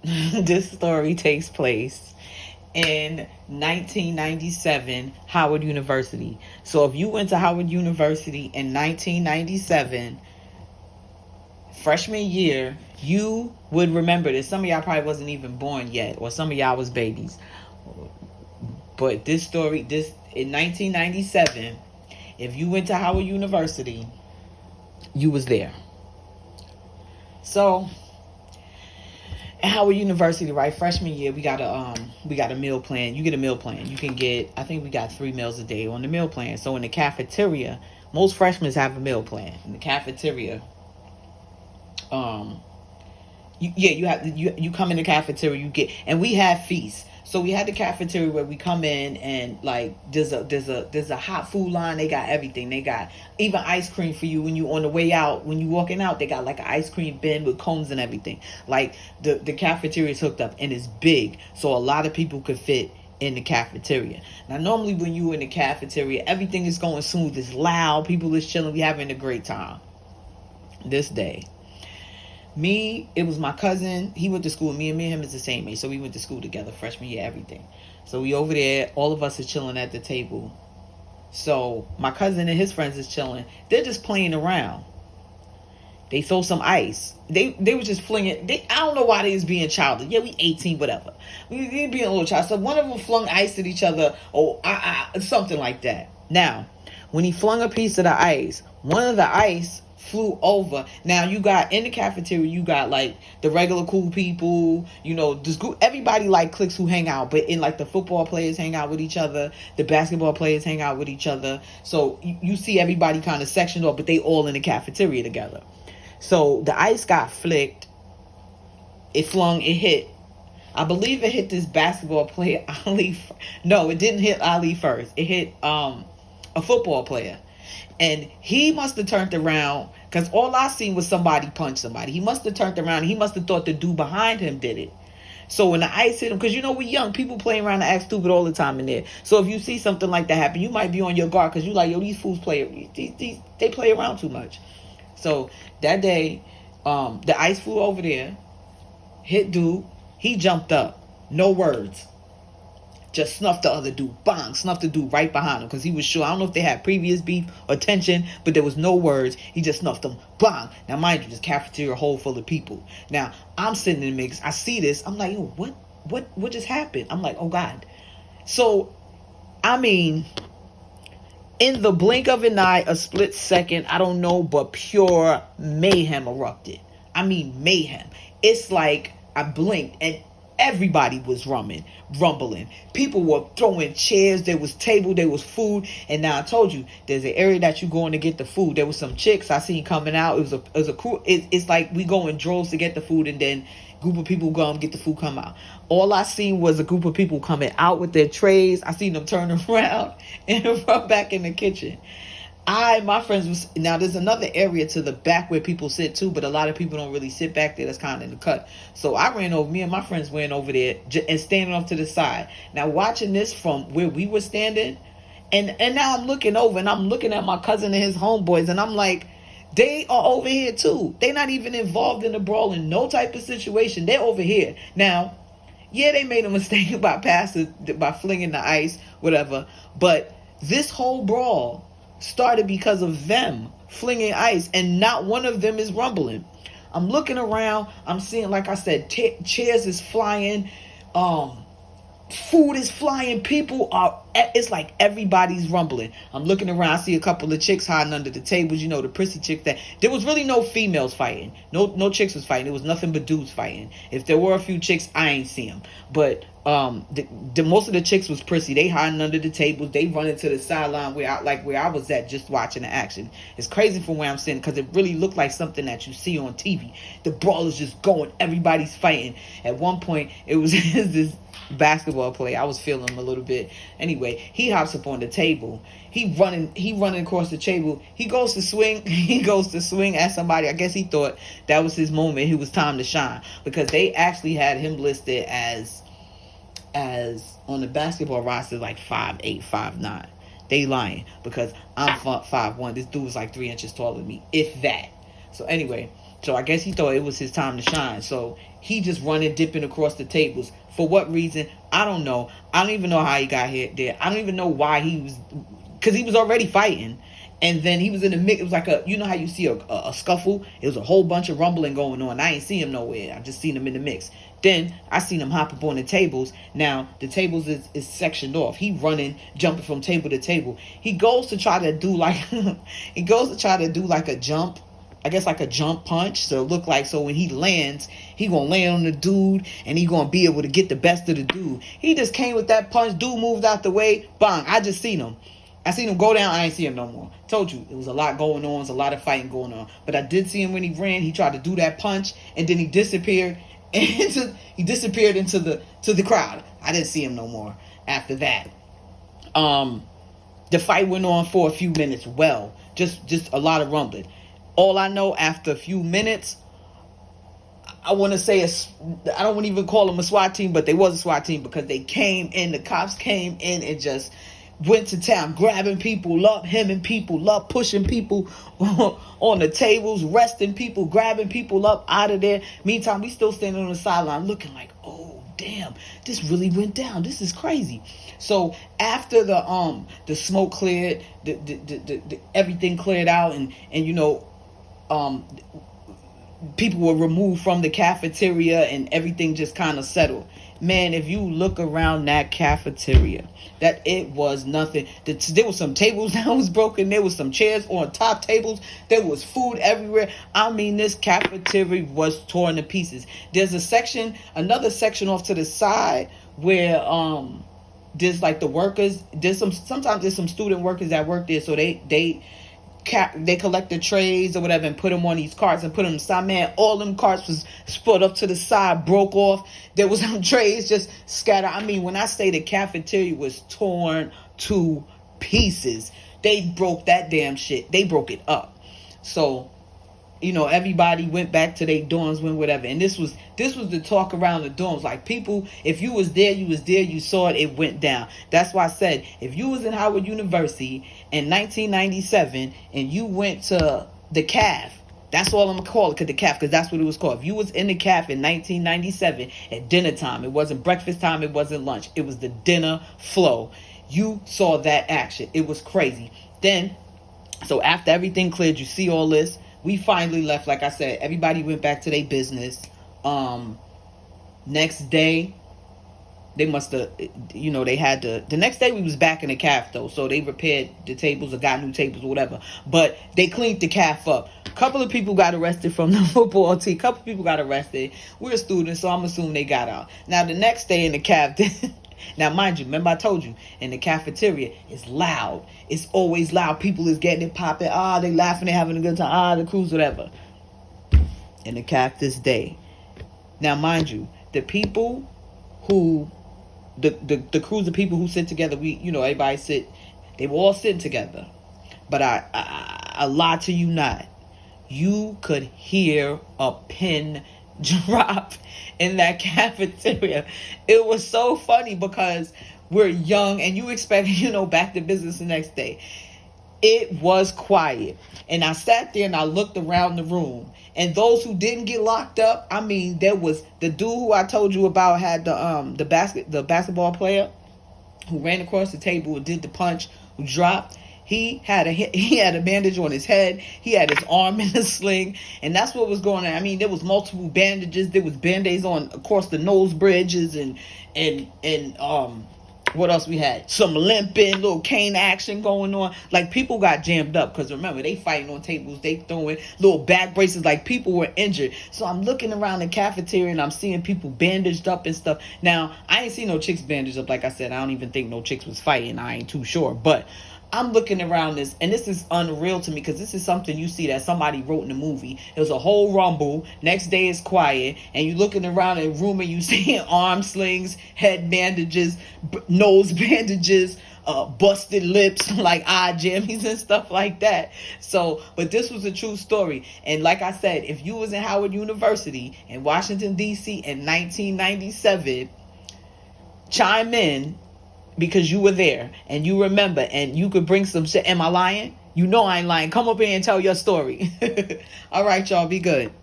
This story takes place in 1997, Howard University. So if you went to Howard University in 1997, freshman year, you would remember this. Some of y'all probably wasn't even born yet, or some of y'all was babies. But this story, this in 1997, if you went to Howard University, you was there. So at Howard University, right, freshman year, we got a meal plan. You get a meal plan. You can get, I think we got 3 meals a day on the meal plan. So in the cafeteria, most freshmen have a meal plan. In the cafeteria, you come in the cafeteria, you get, and we have feasts. So we had the cafeteria where we come in and like there's a hot food line. They got everything. They got even ice cream for you when you on the way out. When you walking out, they got like an ice cream bin with cones and everything. Like the cafeteria is hooked up and it's big, so a lot of people could fit in the cafeteria. Now normally when you in the cafeteria, everything is going smooth. It's loud. People is chilling. We having a great time. This day, it was my cousin. He went to school. Me and him is the same age. So we went to school together, freshman year, everything. So we over there, all of us are chilling at the table. So my cousin and his friends is chilling. They're just playing around. They throw some ice. They were just flinging. I don't know why they was being childish. Yeah, we 18, whatever. We being a little child. So one of them flung ice at each other, or something like that. Now, when he flung a piece of the ice, one of the ice flew over. Now you got in the cafeteria, you got like the regular cool people, this group, everybody like cliques who hang out, but in like the football players hang out with each other, the basketball players hang out with each other. So you see everybody kind of sectioned off, but they all in the cafeteria together. So the ice got flicked. It hit. I believe it hit this basketball player, Ali. No, it didn't hit Ali first. It hit a football player. And he must have turned around, because all I seen was somebody punch somebody. He must have turned around and he must have thought the dude behind him did it. So when the ice hit him, because we young, people playing around and act stupid all the time in there. So if you see something like that happen, you might be on your guard, because you like, yo, these fools they play around too much. So that day, the ice flew over there, hit dude, he jumped up, no words. Just snuffed the other dude. Bang! Snuffed the dude right behind him, because he was sure. I don't know if they had previous beef or tension, but there was no words. He just snuffed them. Bang! Now, mind you, this cafeteria hole full of people. Now, I'm sitting in the mix. I see this. I'm like, yo, what just happened? I'm like, oh, God. So, I mean, in the blink of an eye, a split second, I don't know, but pure mayhem erupted. I mean, mayhem. It's like I blinked and everybody was rumbling. People were throwing chairs. There was table. There was food. And now I told you, there's an area that you going to get the food. There was some chicks I seen coming out. It was a crew. It's like we go in droves to get the food, and then group of people go and get the food, come out. All I seen was a group of people coming out with their trays. I seen them turn around and run back in the kitchen. My friends was, now there's another area to the back where people sit too, but a lot of people don't really sit back there. That's kind of in the cut. So me and my friends went over there and standing off to the side. Now watching this from where we were standing, and now I'm looking over and I'm looking at my cousin and his homeboys, and I'm like, they are over here too. They're not even involved in the brawl in no type of situation. They're over here. Now, yeah, they made a mistake by flinging the ice, whatever, but this whole brawl started because of them flinging ice, and not one of them is rumbling. I'm looking around. I'm seeing, like I said, chairs is flying, food is flying. It's like everybody's rumbling. I'm looking around. I see a couple of chicks hiding under the tables. The prissy chicks. That there was really no females fighting. No chicks was fighting. It was nothing but dudes fighting. If there were a few chicks, I ain't see them. But the most of the chicks was prissy. They hiding under the tables. They running to the sideline where I was at, just watching the action. It's crazy from where I'm sitting, because it really looked like something that you see on TV. The brawl is just going. Everybody's fighting. At one point, it was this basketball player. I was feeling him a little bit. Anyway, he hops up on the table. He running across the table. He goes to swing. He goes to swing at somebody. I guess he thought that was his moment. It was time to shine, because they actually had him listed as on the basketball roster like 5'8", 5'9". They lying, because I'm 5'1". This dude was like 3 inches taller than me, if that. So anyway, So I guess he thought it was his time to shine. So he just running, dipping across the tables. For what reason? I don't know. I don't even know how he got here there. I don't even know why he was, because he was already fighting. And then he was in the mix. It was like you know how you see a scuffle? It was a whole bunch of rumbling going on. I ain't see him nowhere. I just seen him in the mix. Then I seen him hop up on the tables. Now the tables is sectioned off. He running, jumping from table to table. He goes to try to do like a jump. I guess like a jump punch. So it look like, so when he lands, he gonna land on the dude and he gonna be able to get the best of the dude. He just came with that punch. Dude moved out the way. Bang. I just seen him. I seen him go down. I ain't see him no more. Told you, it was a lot going on. There's a lot of fighting going on. But I did see him when he ran. He tried to do that punch, and then he disappeared into the crowd. I didn't see him no more after that. The fight went on for a few minutes. Well, just a lot of rumbling. All I know, after a few minutes, I want to say, I don't want to even call them a SWAT team, but they was a SWAT team, because they came in. The cops came in and just went to town, grabbing people up, hemming people up, pushing people on the tables, arresting people, grabbing people up out of there. Meantime, we still standing on the sideline looking like, oh damn, this really went down. This is crazy. So after the smoke cleared, the everything cleared out, and you know, people were removed from the cafeteria and everything just kind of settled. Man, if you look around that cafeteria, that it was nothing. There was some tables that was broken. There was some chairs on top tables. There was food everywhere. I mean, this cafeteria was torn to pieces. There's another section off to the side where there's like the workers. Sometimes there's some student workers that work there, so they collect the trays or whatever and put them on these carts and put them inside. Man, all them carts was split up to the side, broke off. There was some trays just scattered. I mean, when I say the cafeteria was torn to pieces, they broke that damn shit. They broke it up. So, you know, everybody went back to their dorms, went whatever. And this was the talk around the dorms. Like, people, if you was there, you saw it, it went down. That's why I said, if you was in Howard University in 1997 and you went to the CAF, that's all I'm gonna call it, the CAF, because that's what it was called. If you was in the CAF in 1997 at dinner time, it wasn't breakfast time, it wasn't lunch, it was the dinner flow. You saw that action. It was crazy. Then, so after everything cleared, you see all this. We finally left. Like I said, everybody went back to their business. Next day, they must have, you know, they had to. The next day we was back in the CAF though, so they repaired the tables or got new tables or whatever. But they cleaned the CAF up. A couple of people got arrested from the football team. A couple of people got arrested. We're students, so I'm assuming they got out. Now the next day in the CAF. Now, mind you, remember I told you, in the cafeteria, it's loud. It's always loud. People is getting it popping. They laughing, they having a good time. The cruise, whatever. In the CAF this day. Now, mind you, the people who, the crews of people who sit together, everybody sit, they were all sitting together. But I lie to you not. You could hear a pin drop in that cafeteria. It was so funny because we're young and you expect, back to business the next day. It was quiet. And I sat there and I looked around the room. And those who didn't get locked up, I mean, there was the dude who I told you about had the basketball player who ran across the table and did the punch, who dropped. He had a bandage on his head. He had his arm in a sling, and that's what was going on. I mean, there was multiple bandages. There was band-aids on, of course, the nose bridges, and what else we had? Some limping, little cane action going on. Like, people got jammed up because remember, they fighting on tables. They throwing little back braces. Like, people were injured. So I'm looking around the cafeteria and I'm seeing people bandaged up and stuff. Now, I ain't seen no chicks bandaged up. Like I said, I don't even think no chicks was fighting. I ain't too sure, but I'm looking around this, and this is unreal to me because this is something you see that somebody wrote in the movie. It was a whole rumble. Next day it's quiet, and you're looking around in a room and you seeing arm slings, head bandages, nose bandages, busted lips, like eye jammies and stuff like that. So, but this was a true story. And like I said, if you was in Howard University in Washington, D.C. in 1997, chime in, because you were there and you remember and you could bring some shit. Am I lying? You know I ain't lying. Come up here and tell your story. All right, y'all. Be good.